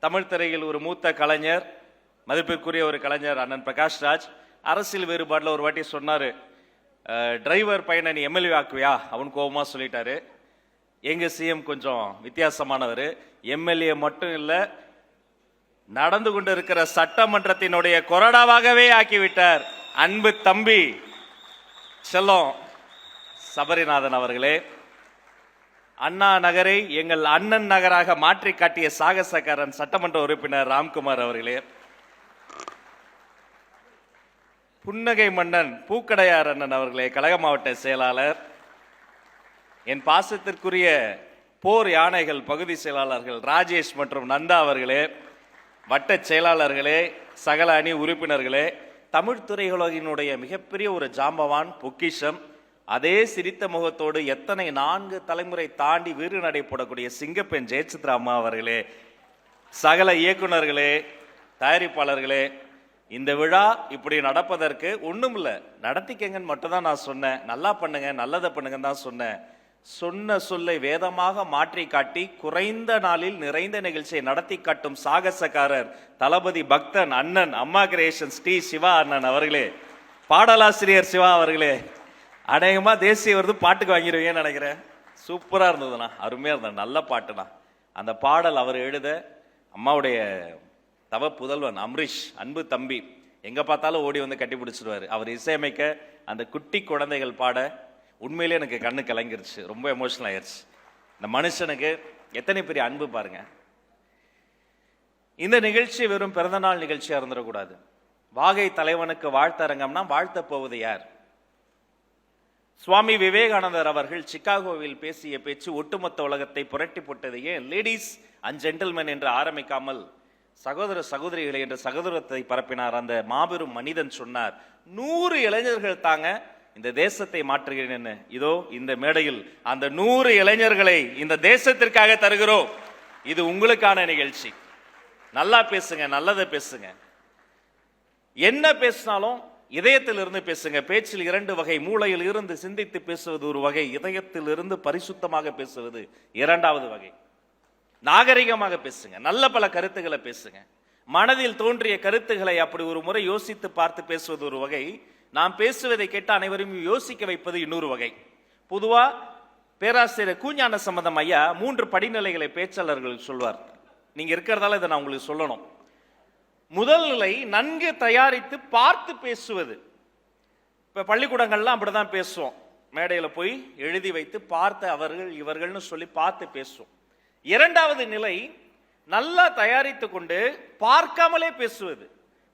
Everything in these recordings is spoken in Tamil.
தமிழ் திரையில் ஒரு மூத்த கலைஞர், மதிப்பிற்குரிய ஒரு கலைஞர் அண்ணன் பிரகாஷ் ராஜ் அரசியல் வேறுபாட்டில் ஒரு வாட்டி சொன்னார், டிரைவர் பையனை நீ எம்எல்ஏ ஆக்குவியா? அவன் கோபமா சொல்லிட்டாரு. எங்க சிஎம் கொஞ்சம் வித்தியாசமானவர். எம்எல்ஏ மட்டும் இல்லை, நடந்து கொண்டு இருக்கிற சட்டமன்றத்தினுடைய கொறடாவாகவே ஆக்கிவிட்டார். அன்பு தம்பி செல்லம் சபரிநாதன் அவர்களே, அண்ணா நகரை எங்கள் அண்ணன் நகராக மாற்றி காட்டிய சாகசக்காரன் சட்டமன்ற உறுப்பினர் ராம்குமார் அவர்களே, புன்னகை மன்னன் பூக்கடையார் அண்ணன் அவர்களே, கழக மாவட்ட செயலாளர், என் பாசத்திற்குரிய போர் யானைகள் பகுதி செயலாளர்கள் ராஜேஷ் மற்றும் நந்தா அவர்களே, வட்ட செயலாளர்களே, சகல அணி உறுப்பினர்களே, தமிழ் திரையுலகினுடைய மிகப்பெரிய ஒரு ஜாம்பவான் பொக்கிஷம், அதே சிரித்த முகத்தோடு எத்தனை 4 தலைமுறை தாண்டி வீறு நடை போடக்கூடிய சிங்கப்பெண் ஜெயசித்ரா அம்மா அவர்களே, சகல இயக்குநர்களே, தயாரிப்பாளர்களே, இந்த விழா இப்படி நடப்பதற்கு ஒன்றும் இல்லை, நடத்திக்கங்கன்னு மட்டும் தான் நான் சொன்னேன். நல்லா பண்ணுங்க, நல்லதை பண்ணுங்கன்னு தான் சொன்னேன். சொன்ன சொல்லை வேதமாக மாற்றி காட்டி குறைந்த நாளில் நிறைந்த நிகழ்ச்சியை நடத்தி காட்டும் சாகசக்காரர் தளபதி பக்தன் அண்ணன் அம்மா கிரியேஷன்ஸ் டி சிவா அண்ணன் அவர்களே, பாடலாசிரியர் சிவா அவர்களே, அநேகமா தேசிய விருது பாட்டுக்கு வாங்கிடுவீங்கன்னு நினைக்கிறேன். சூப்பரா இருந்ததுண்ணா, அருமையா இருந்தது, நல்ல பாட்டுண்ணா. அந்த பாடல் அவர் எழுத அம்மாவுடைய தவ புதல்வன் அம்ரீஷ் அன்பு தம்பி எங்க பார்த்தாலும் ஓடி வந்து கட்டி பிடிச்சிருவாரு. அவர் இசையமைக்க அந்த குட்டி குழந்தைகள் பாட உண்மையிலே எனக்கு கண்ணு கலங்கிருச்சு, ரொம்ப எமோஷனல் ஆயிடுச்சு. இந்த மனுஷனுக்கு எத்தனை பெரிய அன்பு பாருங்க. இந்த நிகழ்ச்சி வெறும் பிறந்தநாள் நிகழ்ச்சியா இருந்துடக்கூடாது. வாகை தலைவனுக்கு வாழ்த்தரங்கம்னா வாழ்த்த போவது யார்? சுவாமி விவேகானந்தர் அவர்கள் சிகாகோவில் பேசிய பேச்சு ஒட்டுமொத்த உலகத்தை புரட்டி போட்டது. ஏன் லேடிஸ் அண்ட் ஜென்டில்மென் என்று ஆரம்பிக்காமல் சகோதர சகோதரிகளை என்று சகோதரத்தை பரப்பினார். அந்த மாபெரும் மனிதன் சொன்னார், 100 இளைஞர்கள் தாங்க இந்த தேசத்தை மாற்றுகிறேன். இதோ இந்த மேடையில் அந்த 100 இளைஞர்களை இந்த தேசத்திற்காக தருகிறோம். இது உங்களுக்கான நிகழ்ச்சி. நல்லா பேசுங்க, நல்லதை பேசுங்க. என்ன பேசினாலும் இதயத்தில் இருந்து பேசுங்க. பேச்சில் 2 வகை, மூளையில் இருந்து சிந்தித்து பேசுவது ஒரு வகை, இதயத்தில் இருந்து பரிசுத்தமாக பேசுவது 2வது வகை. நாகரிகமாக பேசுங்க, நல்ல பல கருத்துக்களை பேசுங்க. மனதில் தோன்றிய கருத்துக்களை அப்படி ஒரு முறை யோசித்து பார்த்து பேசுவது ஒரு வகை. நாம் பேசுவதை கேட்டு அனைவரையும் யோசிக்க வைப்பது இன்னொரு வகை. பொதுவா பேராசிரியர் கூஞான சம்பந்தம் ஐயா 3 படிநிலைகளை பேச்சாளர்களுக்கு சொல்வார். நீங்க இருக்கிறதால இதை நான் உங்களுக்கு சொல்லணும். முதல் நிலை நன்கு தயாரித்து பார்த்து பேசுவது. இப்ப பள்ளிக்கூடங்கள்லாம் அப்படிதான் பேசுவோம். மேடையில போய் எழுதி வைத்து பார்த்து அவர்கள் இவர்கள்னு சொல்லி பார்த்து பேசுவோம். 2வது நிலை நல்லா தயாரித்து கொண்டு பார்க்காமலே பேசுவது.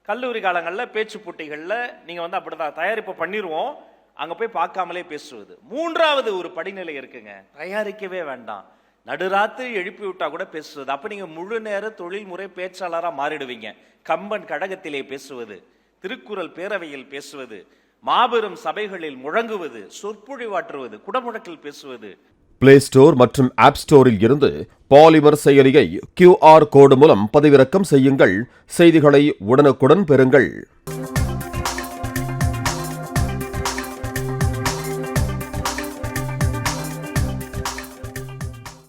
கல்லூரி காலங்களில் பேச்சு போட்டிகளில் நீங்க அப்படிதான் தயாரிப்பு பண்ணிடுவோம், அங்க போய் பார்க்காமலே பேசுவது. 3வது ஒரு படிநிலை இருக்குங்க, தயாரிக்கவே வேண்டாம், நடுராத்திரி எழுப்பி விட்டா கூட பேசுவது. அப்ப நீங்க முழு நேர தொழில்முறை பேச்சாளரா மாறிடுவீங்க. கம்பன் கடகத்திலே பேசுவது, திருக்குறள் பேரவையில் பேசுவது, மாபெரும் சபைகளில் முழங்குவது, சொற்பொழிவாற்றுவது, குடமுழக்கில் பேசுவது. பிளே ஸ்டோர் மற்றும் ஆப் ஸ்டோரில் இருந்து பாலிமர் செயலியை QR கோடு மூலம் பதிவிறக்கம் செய்யுங்கள். செய்திகளை உடனுக்குடன் பெறுங்கள்.